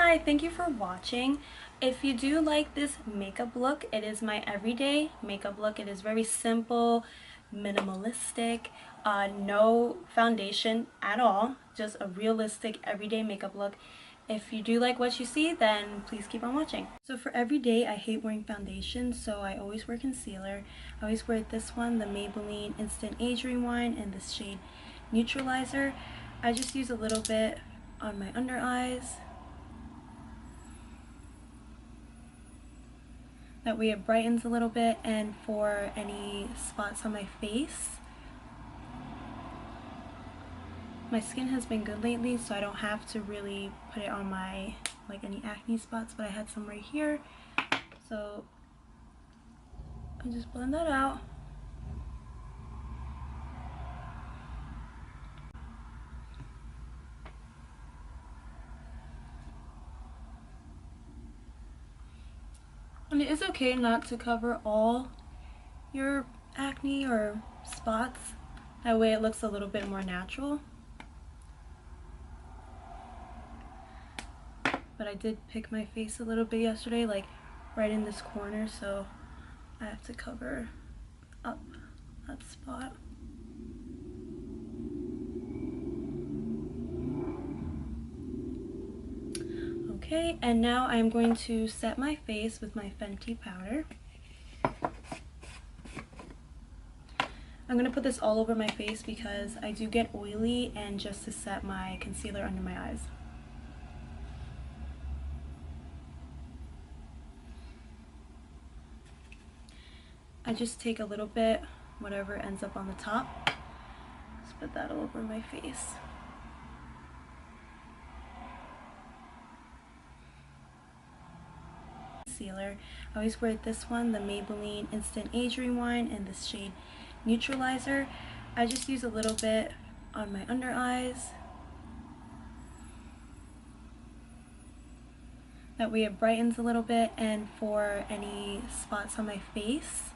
Hi, thank you for watching. If you do like this makeup look, it is my everyday makeup look. It is very simple, minimalistic, no foundation at all, just a realistic everyday makeup look. If you do like what you see, then please keep on watching. So for everyday, I hate wearing foundation, so I always wear concealer. I always wear this one, the Maybelline Instant Age Rewind in this shade Neutralizer. I just use a little bit on my under eyes. That way it brightens a little bit, and for any spots on my face. My skin has been good lately, so I don't have to really put it on my, like, any acne spots, but I had some right here. So I just blend that out. And it is okay not to cover all your acne or spots. That way it looks a little bit more natural. But I did pick my face a little bit yesterday, like right in this corner, so I have to cover up that spot. Okay, and now I'm going to set my face with my Fenty powder. I'm going to put this all over my face because I do get oily, and just to set my concealer under my eyes. I just take a little bit, whatever ends up on the top, just put that all over my face. Concealer. I always wear this one, the Maybelline Instant Age Rewind in this shade Neutralizer. I just use a little bit on my under eyes. That way it brightens a little bit, and for any spots on my face.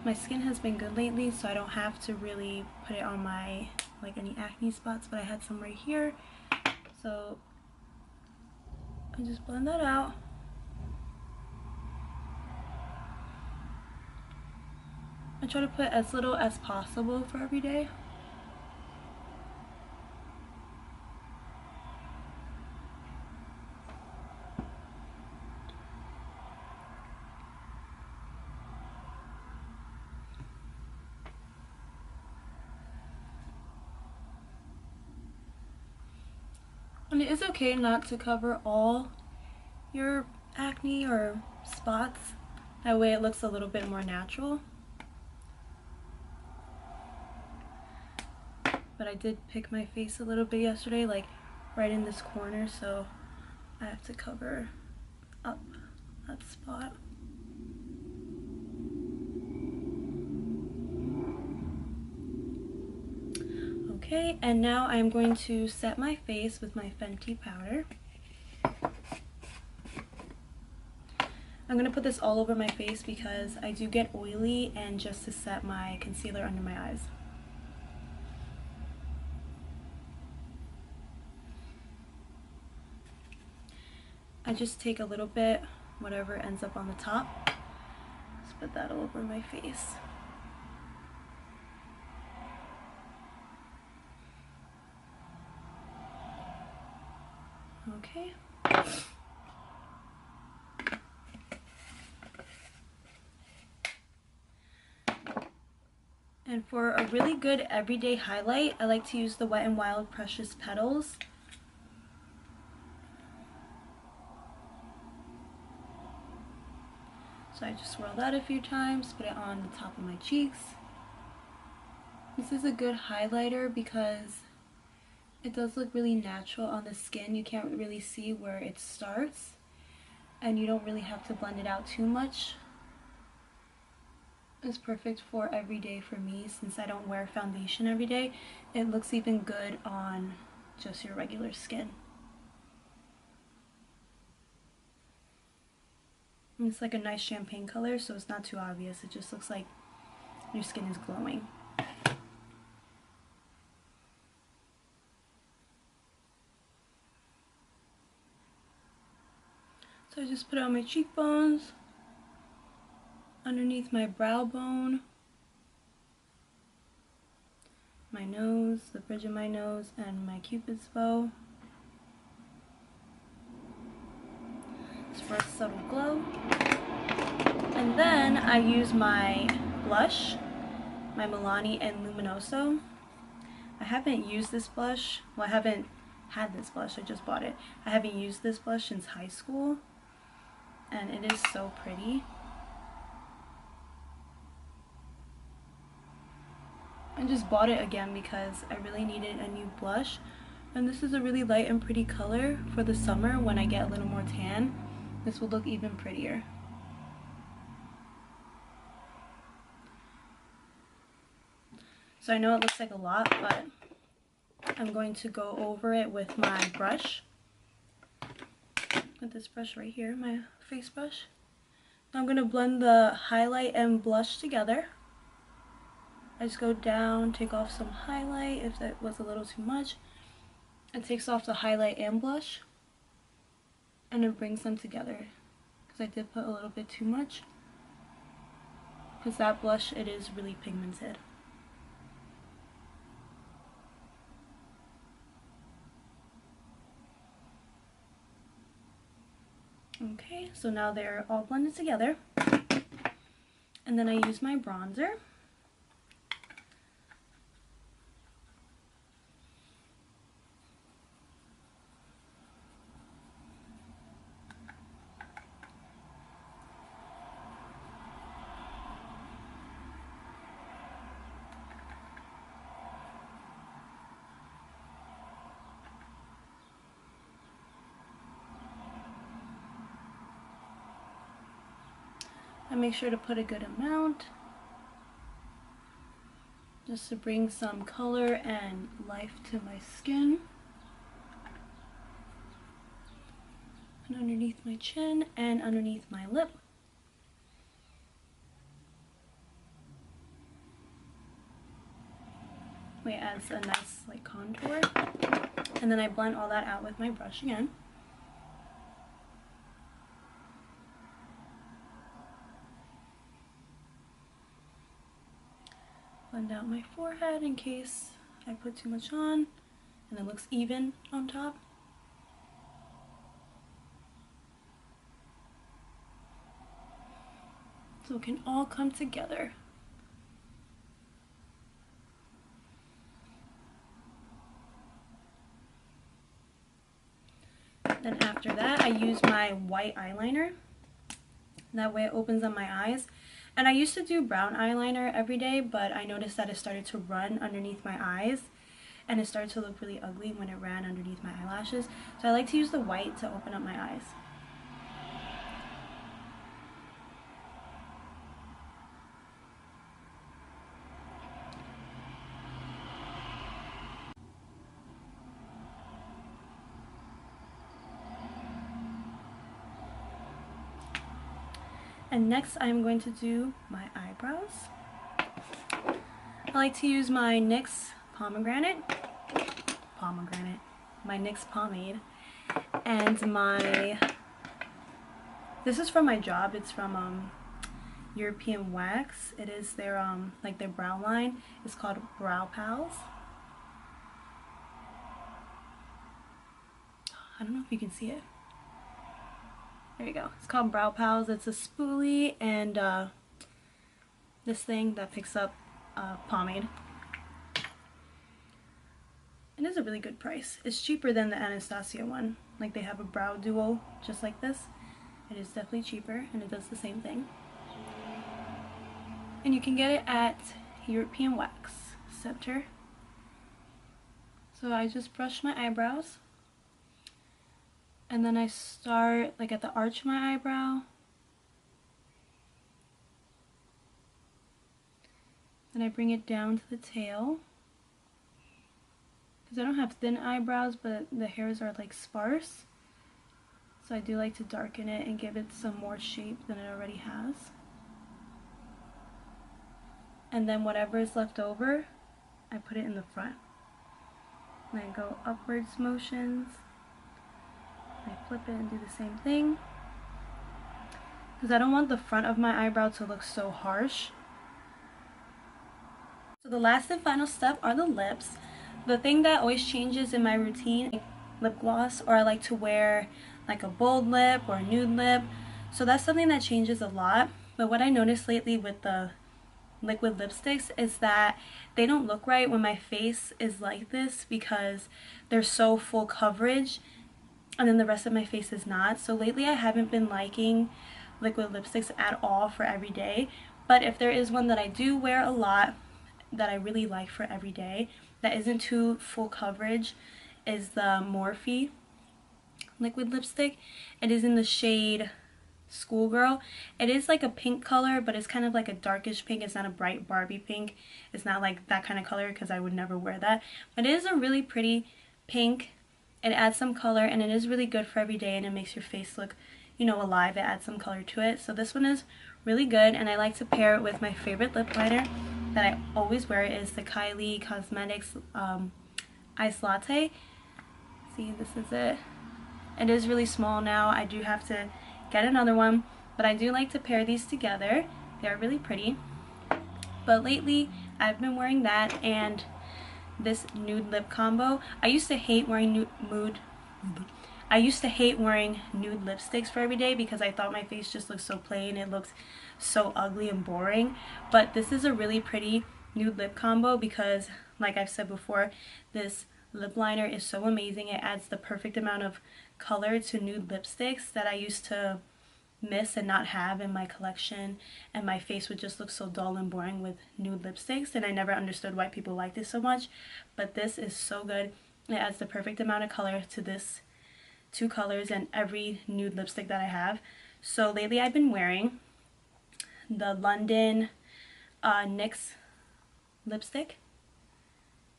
My skin has been good lately, so I don't have to really put it on my, like, any acne spots, but I had some right here. So I just blend that out. I try to put as little as possible for every day. And it is okay not to cover all your acne or spots. That way it looks a little bit more natural. But I did pick my face a little bit yesterday, like right in this corner, so I have to cover up that spot. Okay, and now I'm going to set my face with my Fenty powder. I'm going to put this all over my face because I do get oily, and just to set my concealer under my eyes. I just take a little bit, whatever ends up on the top, just put that all over my face. Okay. And for a really good everyday highlight, I like to use the Wet n Wild Precious Petals. So I just swirl that a few times, put it on the top of my cheeks. This is a good highlighter because it does look really natural on the skin. You can't really see where it starts, and you don't really have to blend it out too much. It's perfect for every day for me since I don't wear foundation every day. It looks even good on just your regular skin. And it's like a nice champagne color, so it's not too obvious. It just looks like your skin is glowing. So I just put it on my cheekbones, underneath my brow bone, my nose, the bridge of my nose, and my cupid's bow. Just for a subtle glow. And then I use my blush, my Milani and Luminoso. I haven't used this blush. Well, I haven't had this blush. I just bought it. I haven't used this blush since high school. And it is so pretty. I just bought it again because I really needed a new blush. And this is a really light and pretty color for the summer when I get a little more tan. This will look even prettier. So I know it looks like a lot, but I'm going to go over it with my brush. With this brush right here, my face brush. Now I'm going to blend the highlight and blush together. I just go down, take off some highlight if that was a little too much. It takes off the highlight and blush. And it brings them together. Because I did put a little bit too much. Because that blush, it is really pigmented. Okay, so now they're all blended together. And then I use my bronzer. I make sure to put a good amount just to bring some color and life to my skin. And underneath my chin and underneath my lip. It adds a nice like contour. And then I blend all that out with my brush again. Blend out my forehead in case I put too much on and it looks even on top. So it can all come together. Then after that, I use my white eyeliner. That way it opens up my eyes. And I used to do brown eyeliner every day, but I noticed that it started to run underneath my eyes. And it started to look really ugly when it ran underneath my eyelashes. So I like to use the white to open up my eyes. And next I'm going to do my eyebrows. I like to use my NYX my NYX pomade, and this is from my job. It's from European Wax. It is their like their brow line. It's called Brow Pals. I don't know if you can see it. There you go. It's called Brow Pals. It's a spoolie and this thing that picks up pomade. And it's a really good price. It's cheaper than the Anastasia one. Like they have a brow duo just like this. It is definitely cheaper and it does the same thing. And you can get it at European Wax Center. So I just brush my eyebrows. And then I start like at the arch of my eyebrow. Then I bring it down to the tail. Because I don't have thin eyebrows, but the hairs are like sparse. So I do like to darken it and give it some more shape than it already has. And then whatever is left over, I put it in the front. And I go upwards motions. I flip it and do the same thing. because I don't want the front of my eyebrow to look so harsh. So the last and final step are the lips. The thing that always changes in my routine, like lip gloss, or I like to wear like a bold lip or a nude lip. So that's something that changes a lot. But what I noticed lately with the liquid lipsticks is that they don't look right when my face is like this because they're so full coverage and then the rest of my face is not. So lately I haven't been liking liquid lipsticks at all for every day. But if there is one that I do wear a lot that I really like for every day that isn't too full coverage is the Morphe liquid lipstick. It is in the shade Schoolgirl. It is like a pink color, but it's kind of like a darkish pink. It's not a bright Barbie pink. It's not like that kind of color because I would never wear that. But it is a really pretty pink. It adds some color and it is really good for every day and it makes your face look, you know, alive. It adds some color to it. So this one is really good and I like to pair it with my favorite lip liner that I always wear. It is the Kylie Cosmetics Ice Latte. See, this is it. It is really small now. I do have to get another one, but I do like to pair these together. They are really pretty. But lately, I've been wearing that and this nude lip combo. I used to hate wearing nude lipsticks for every day because I thought my face just looked so plain. It looked so ugly and boring. But this is a really pretty nude lip combo because, like I've said before, this lip liner is so amazing. It adds the perfect amount of color to nude lipsticks that I used to miss and not have in my collection, and my face would just look so dull and boring with nude lipsticks, and I never understood why people like this so much. But this is so good. It adds the perfect amount of color to this two colors and every nude lipstick that I have. So lately I've been wearing the London NYX lipstick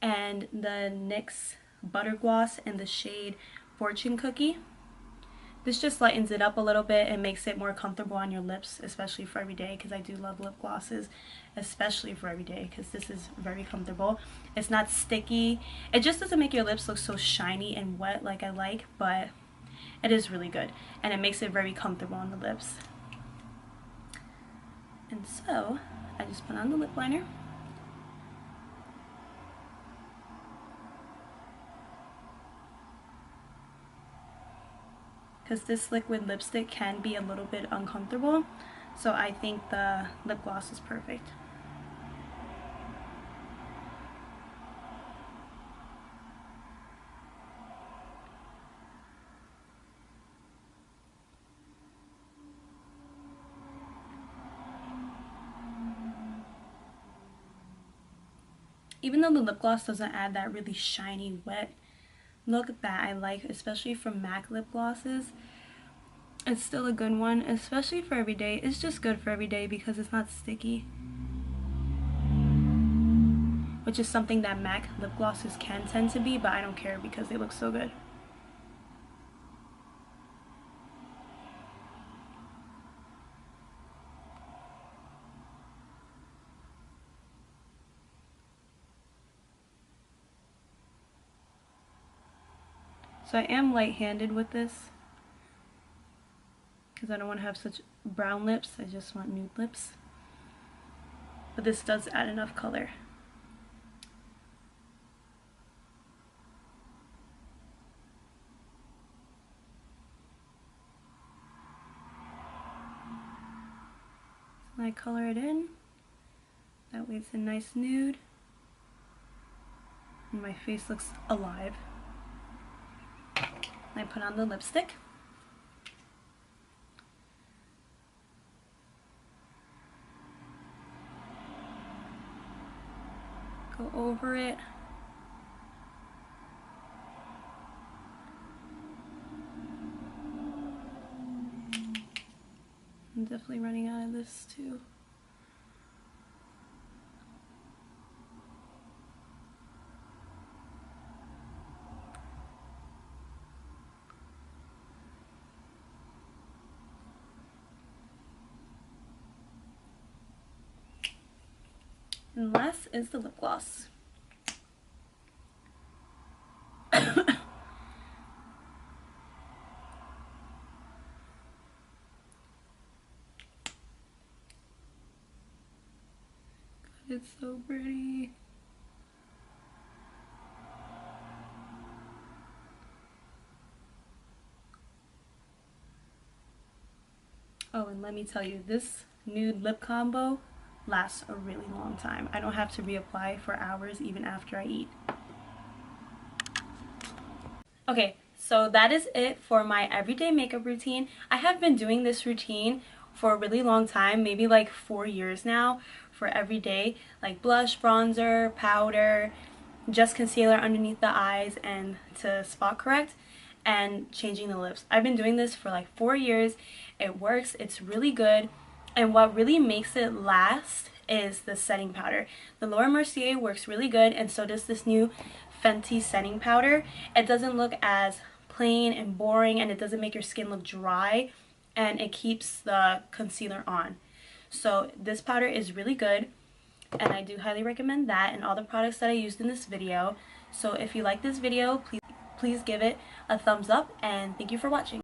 and the NYX Butter Gloss in the shade Fortune Cookie. This just lightens it up a little bit and makes it more comfortable on your lips, especially for every day, because I do love lip glosses, especially for every day, because this is very comfortable. It's not sticky. It just doesn't make your lips look so shiny and wet like I like, but it is really good, and it makes it very comfortable on the lips. And so, I just put on the lip liner. Because this liquid lipstick can be a little bit uncomfortable, so I think the lip gloss is perfect. Even though the lip gloss doesn't add that really shiny, wet look that I like, especially from MAC lip glosses, it's still a good one, especially for every day. It's just good for every day because it's not sticky, which is something that MAC lip glosses can tend to be, but I don't care because they look so good. So I am light-handed with this because I don't want to have such brown lips. I just want nude lips. But this does add enough color. So I color it in. That way it's a nice nude. And my face looks alive. I put on the lipstick. Go over it. I'm definitely running out of this too. And last is the lip gloss. It's so pretty. Oh, and let me tell you, this nude lip combo lasts a really long time. I don't have to reapply for hours even after I eat. Okay, so that is it for my everyday makeup routine. I have been doing this routine for a really long time, maybe like 4 years now, for every day, like blush, bronzer, powder, just concealer underneath the eyes, and to spot correct, and changing the lips. I've been doing this for like 4 years. It works, it's really good, and what really makes it last is the setting powder. The Laura Mercier works really good, and so does this new Fenty setting powder. It doesn't look as plain and boring, and it doesn't make your skin look dry, and it keeps the concealer on. So this powder is really good, and I do highly recommend that and all the products that I used in this video. So if you like this video, please give it a thumbs up, and thank you for watching.